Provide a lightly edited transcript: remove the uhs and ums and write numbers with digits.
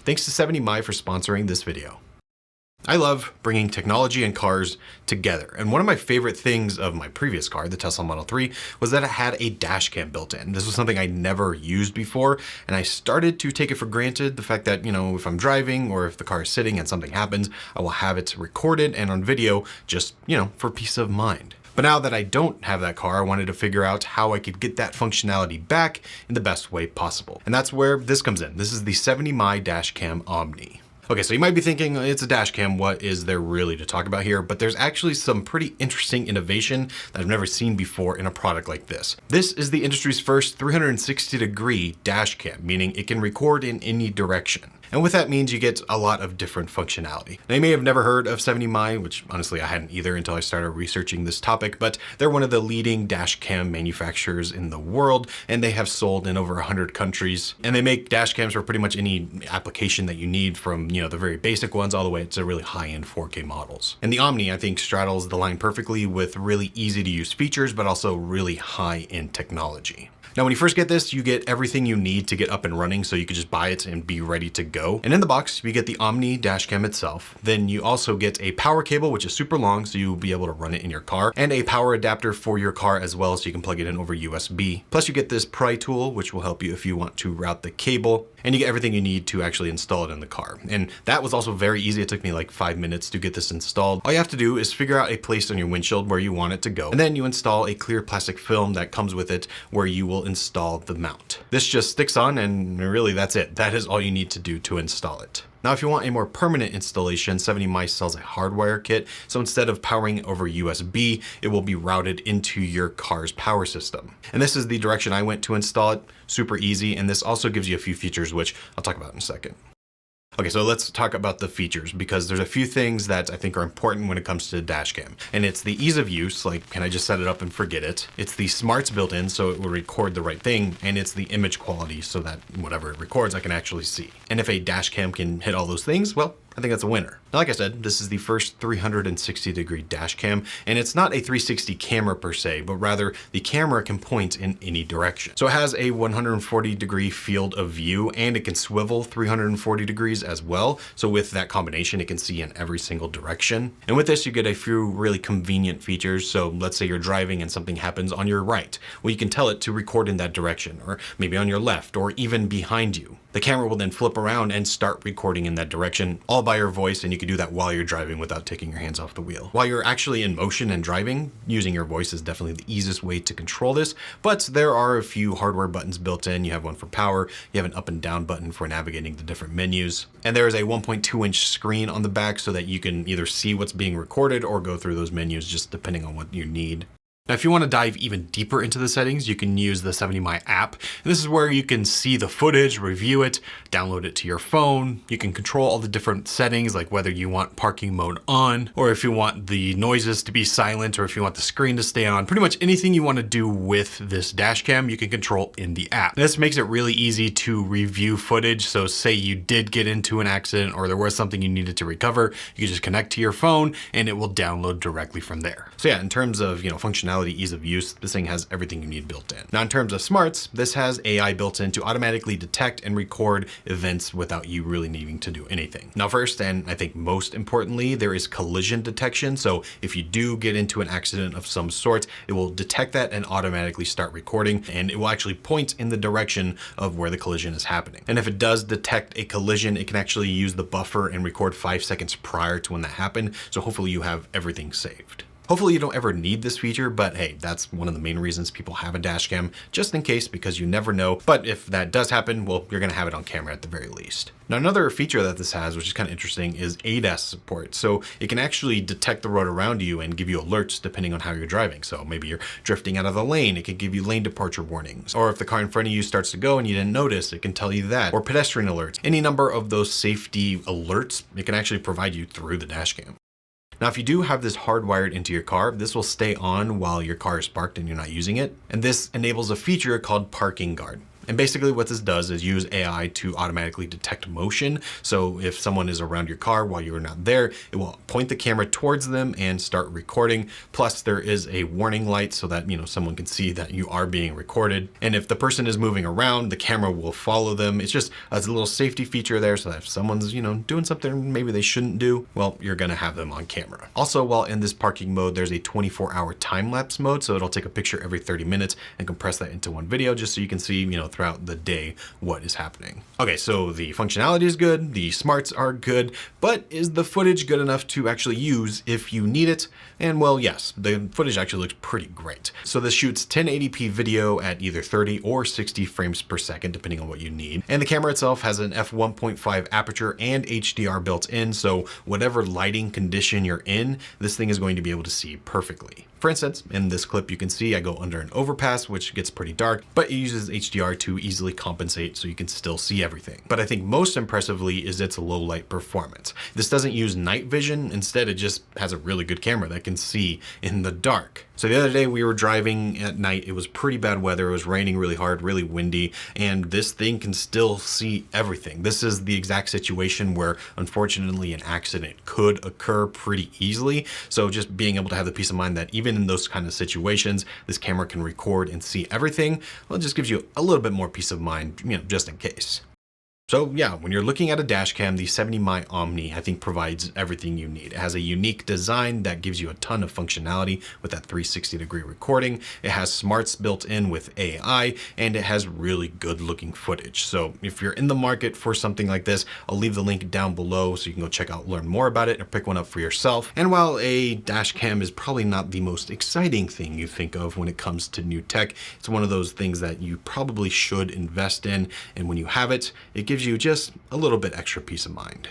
Thanks to 70My for sponsoring this video. I love bringing technology and cars together, and one of my favorite things of my previous car, the Tesla Model 3, was that it had a dash cam built in. This was something I never used before, and I started to take it for granted, the fact that, if I'm driving or if the car is sitting and something happens, I will have it recorded and on video just, for peace of mind. But now that I don't have that car, I wanted to figure out how I could get that functionality back in the best way possible. And that's where this comes in. This is the 70My Dashcam Omni. Okay, so you might be thinking, it's a dash cam, what is there really to talk about here? But there's actually some pretty interesting innovation that I've never seen before in a product like this. This is the industry's first 360-degree dash cam, meaning it can record in any direction. And what that means, you get a lot of different functionality. Now, you may have never heard of 70My, which honestly I hadn't either until I started researching this topic, but they're one of the leading dash cam manufacturers in the world, and they have sold in over 100 countries. And they make dash cams for pretty much any application that you need, from the very basic ones all the way to really high-end 4K models. And the Omni, I think, straddles the line perfectly with really easy to use features, but also really high-end technology. Now, when you first get this, you get everything you need to get up and running, so you could just buy it and be ready to go. And in the box, you get the Omni dashcam itself. Then you also get a power cable, which is super long, so you'll be able to run it in your car, and a power adapter for your car as well, so you can plug it in over USB. Plus, you get this pry tool, which will help you if you want to route the cable, and you get everything you need to actually install it in the car. And that was also very easy. It took me like 5 minutes to get this installed. All you have to do is figure out a place on your windshield where you want it to go, and then you install a clear plastic film that comes with it where you will install the mount. This just sticks on, and really that's it. That is all you need to do to install it. Now, if you want a more permanent installation, 70My sells a hardwire kit. So instead of powering over USB, it will be routed into your car's power system. And this is the direction I went to install it. Super easy. And this also gives you a few features, which I'll talk about in a second. Okay, so let's talk about the features, because there's a few things that I think are important when it comes to the dash cam. And it's the ease of use, like, can I just set it up and forget it? It's the smarts built in, so it will record the right thing. And it's the image quality, so that whatever it records, I can actually see. And if a dash cam can hit all those things, well, I think that's a winner. Now, like I said, this is the first 360-degree dash cam, and it's not a 360 camera per se, but rather the camera can point in any direction. So it has a 140-degree field of view, and it can swivel 340 degrees as well. So with that combination, it can see in every single direction. And with this, you get a few really convenient features. So let's say you're driving and something happens on your right. Well, you can tell it to record in that direction, or maybe on your left, or even behind you. The camera will then flip around and start recording in that direction, all by your voice, and you can do that while you're driving without taking your hands off the wheel. While you're actually in motion and driving, using your voice is definitely the easiest way to control this, but there are a few hardware buttons built in. You have one for power, you have an up and down button for navigating the different menus, and there is a 1.2-inch screen on the back so that you can either see what's being recorded or go through those menus just depending on what you need. Now, if you want to dive even deeper into the settings, you can use the 70My app. And this is where you can see the footage, review it, download it to your phone. You can control all the different settings, like whether you want parking mode on, or if you want the noises to be silent, or if you want the screen to stay on. Pretty much anything you want to do with this dash cam, you can control in the app. This makes it really easy to review footage. So say you did get into an accident or there was something you needed to recover, you can just connect to your phone and it will download directly from there. So yeah, in terms of, functionality, ease of use, this thing has everything you need built in. Now, in terms of smarts, this has AI built in to automatically detect and record events without you really needing to do anything. Now, first, and I think most importantly, there is collision detection. So if you do get into an accident of some sort, it will detect that and automatically start recording, and it will actually point in the direction of where the collision is happening. And if it does detect a collision, it can actually use the buffer and record 5 seconds prior to when that happened. So hopefully you have everything saved. Hopefully you don't ever need this feature, but hey, that's one of the main reasons people have a dash cam, just in case, because you never know. But if that does happen, well, you're gonna have it on camera at the very least. Now, another feature that this has, which is kind of interesting, is ADAS support. So it can actually detect the road around you and give you alerts depending on how you're driving. So maybe you're drifting out of the lane, it could give you lane departure warnings. Or if the car in front of you starts to go and you didn't notice, it can tell you that. Or pedestrian alerts. Any number of those safety alerts, it can actually provide you through the dash cam. Now, if you do have this hardwired into your car, this will stay on while your car is parked and you're not using it. And this enables a feature called Parking Guard. And basically what this does is use AI to automatically detect motion. So if someone is around your car while you're not there, it will point the camera towards them and start recording. Plus there is a warning light so that, someone can see that you are being recorded. And if the person is moving around, the camera will follow them. It's just a little safety feature there so that if someone's, doing something maybe they shouldn't do, well, you're gonna have them on camera. Also, while in this parking mode, there's a 24-hour time-lapse mode. So it'll take a picture every 30 minutes and compress that into one video just so you can see, throughout the day what is happening. Okay, so the functionality is good, the smarts are good, but is the footage good enough to actually use if you need it? And well, yes, the footage actually looks pretty great. So this shoots 1080p video at either 30 or 60 frames per second, depending on what you need. And the camera itself has an f1.5 aperture and HDR built in, so whatever lighting condition you're in, this thing is going to be able to see perfectly. For instance, in this clip, you can see I go under an overpass, which gets pretty dark, but it uses HDR to easily compensate so you can still see everything. But I think most impressively is its low light performance. This doesn't use night vision. Instead, it just has a really good camera that can see in the dark. So the other day we were driving at night. It was pretty bad weather. It was raining really hard, really windy, and this thing can still see everything. This is the exact situation where unfortunately an accident could occur pretty easily. So just being able to have the peace of mind that even in those kind of situations, this camera can record and see everything, well, it just gives you a little bit more peace of mind, just in case. So yeah, when you're looking at a dash cam, the 70mm Omni, I think, provides everything you need. It has a unique design that gives you a ton of functionality with that 360-degree recording. It has smarts built in with AI, and it has really good looking footage. So if you're in the market for something like this, I'll leave the link down below so you can go check out, learn more about it, or pick one up for yourself. And while a dash cam is probably not the most exciting thing you think of when it comes to new tech, it's one of those things that you probably should invest in. And when you have it, it gives you just a little bit extra peace of mind.